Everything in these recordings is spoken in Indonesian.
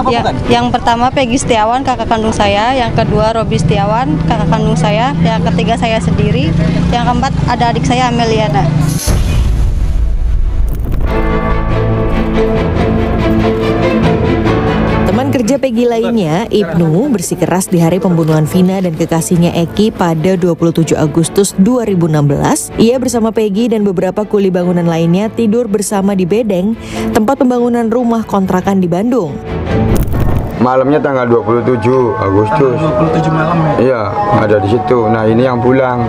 Ya, yang pertama Peggy Setiawan, kakak kandung saya. Yang kedua Robi Setiawan, kakak kandung saya. Yang ketiga saya sendiri. Yang keempat ada adik saya Ameliana. Teman kerja Peggy lainnya, Ibnu, bersikeras di hari pembunuhan Vina dan kekasihnya Eki pada 27 Agustus 2016. Ia bersama Peggy dan beberapa kuli bangunan lainnya tidur bersama di bedeng, tempat pembangunan rumah kontrakan di Bandung. Malamnya tanggal 27 Agustus. Tanggal 27 malam ya? Iya, ada di situ. Nah, ini yang pulang.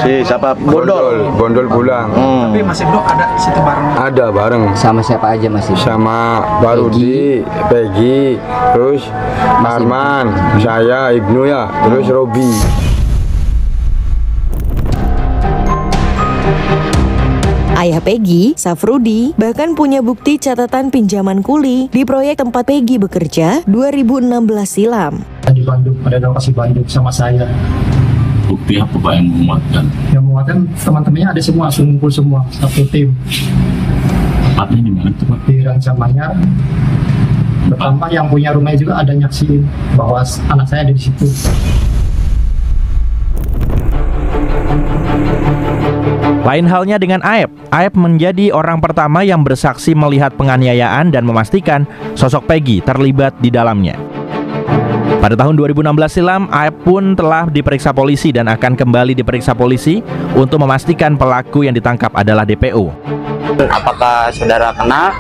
Si siapa? Bondol pulang. Tapi Mas Ibnu ada di situ bareng? Ada bareng. Sama siapa aja Mas Ibnu? Sama Barudi, Peggy, terus Arman, saya, Ibnu ya, terus Robi. Ayah Peggy, Safrudi, bahkan punya bukti catatan pinjaman kuli di proyek tempat Peggy bekerja 2016 silam. Di Bandung, ada lokasi Bandung sama saya. Bukti apa Pak yang menguatkan? Yang menguatkan teman-temannya ada semua, ngumpul semua, satu tim. Tempatnya di mana tuh Pak? Di Rancamanyar. Pertama yang punya rumahnya juga ada nyaksiin bahwa anak saya ada di situ. Lain halnya dengan Aep. Aep menjadi orang pertama yang bersaksi melihat penganiayaan dan memastikan sosok Peggy terlibat di dalamnya. Pada tahun 2016 silam, Aep pun telah diperiksa polisi dan akan kembali diperiksa polisi untuk memastikan pelaku yang ditangkap adalah DPO. Apakah saudara kenal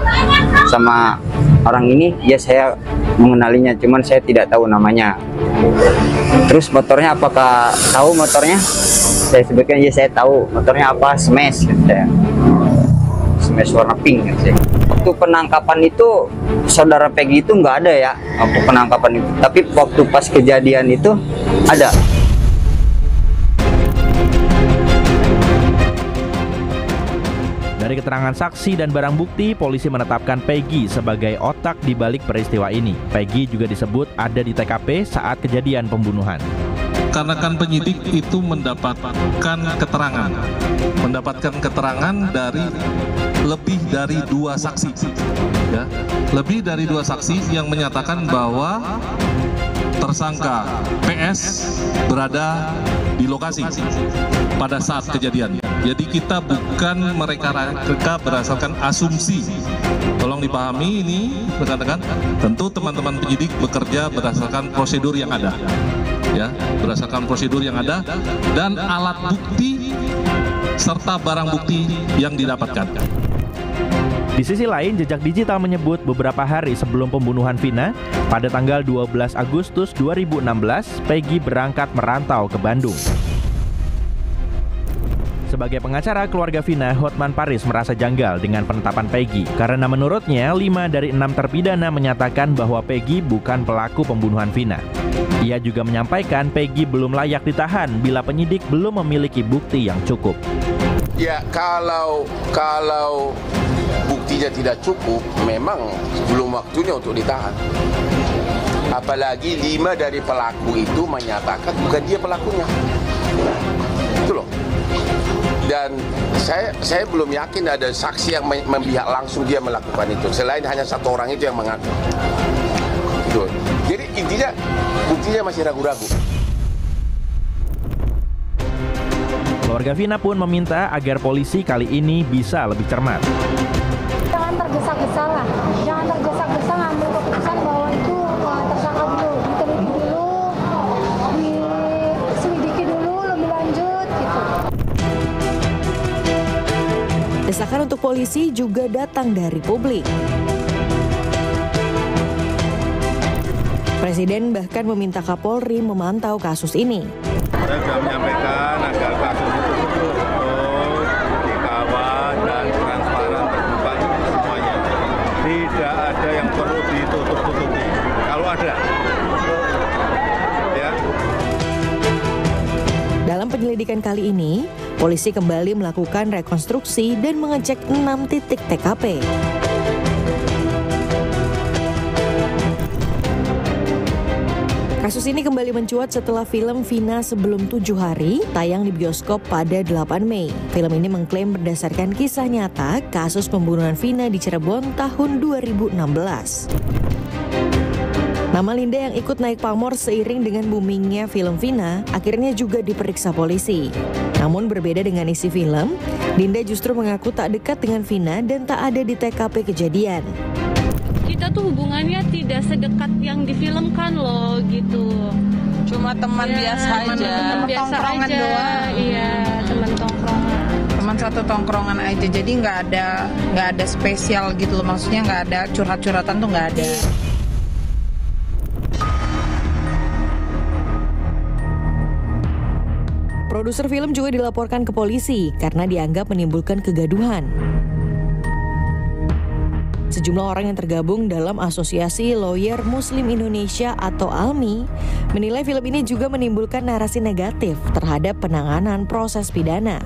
sama orang ini? Ya, saya mengenalinya, cuman saya tidak tahu namanya. Terus motornya, apakah tahu motornya? Saya sebutkan, ya saya tahu motornya apa, Smash katanya. Smash warna pink katanya. Waktu penangkapan itu saudara Peggy itu nggak ada ya, waktu penangkapan itu. Tapi waktu pas kejadian itu ada. Dari keterangan saksi dan barang bukti, polisi menetapkan Peggy sebagai otak di balik peristiwa ini. Peggy juga disebut ada di TKP saat kejadian pembunuhan. Karena kan penyidik itu mendapatkan keterangan dari lebih dari 2 saksi, ya, lebih dari 2 saksi yang menyatakan bahwa tersangka PS berada di lokasi pada saat kejadian. Jadi kita bukan mereka berdasarkan asumsi. Tolong dipahami ini rekan-rekan. Tentu teman-teman penyidik bekerja berdasarkan prosedur yang ada. Ya, berdasarkan prosedur yang ada dan alat bukti serta barang bukti yang didapatkan. Di sisi lain, jejak digital menyebut beberapa hari sebelum pembunuhan Vina, pada tanggal 12 Agustus 2016, Peggy berangkat merantau ke Bandung. Sebagai pengacara keluarga Vina, Hotman Paris merasa janggal dengan penetapan Peggy karena menurutnya 5 dari 6 terpidana menyatakan bahwa Peggy bukan pelaku pembunuhan Vina. Ia juga menyampaikan Peggy belum layak ditahan bila penyidik belum memiliki bukti yang cukup. Ya, kalau buktinya tidak cukup, memang belum waktunya untuk ditahan. Apalagi 5 dari pelaku itu menyatakan bukan dia pelakunya. Itu loh. Dan saya belum yakin ada saksi yang memihak langsung dia melakukan itu. Selain hanya 1 orang itu yang mengaku. Gitu. Jadi intinya buktinya masih ragu-ragu. Keluarga Vina pun meminta agar polisi kali ini bisa lebih cermat. Jangan tergesa-gesa lah, jangan tergesa-gesa ngambil keputusan bahwa itu tersangka dulu, diteliti dulu, diselidiki dulu lebih lanjut gitu. Desakan untuk polisi juga datang dari publik. Presiden bahkan meminta Kapolri memantau kasus ini. Saya sudah menyampaikan agar kasus itu betul-betul dikawal dan transparan, terbuka semuanya. Tidak ada yang perlu ditutup-tutupi. Kalau ada, ya. Dalam penyelidikan kali ini, polisi kembali melakukan rekonstruksi dan mengecek 6 titik TKP. Kasus ini kembali mencuat setelah film Vina Sebelum 7 Hari tayang di bioskop pada 8 Mei. Film ini mengklaim berdasarkan kisah nyata kasus pembunuhan Vina di Cirebon tahun 2016. Nama Linda yang ikut naik pamor seiring dengan boomingnya film Vina akhirnya juga diperiksa polisi. Namun berbeda dengan isi film, Linda justru mengaku tak dekat dengan Vina dan tak ada di TKP kejadian. Kita tuh hubungannya tidak sedekat yang difilmkan loh gitu. Cuma teman biasa aja. Teman biasa aja. Iya, teman tongkrongan. Teman satu tongkrongan aja. Jadi nggak ada spesial gitu loh. Maksudnya nggak ada curhat-curhatan tuh nggak ada. Produser film juga dilaporkan ke polisi karena dianggap menimbulkan kegaduhan. Sejumlah orang yang tergabung dalam Asosiasi Lawyer Muslim Indonesia atau ALMI menilai film ini juga menimbulkan narasi negatif terhadap penanganan proses pidana.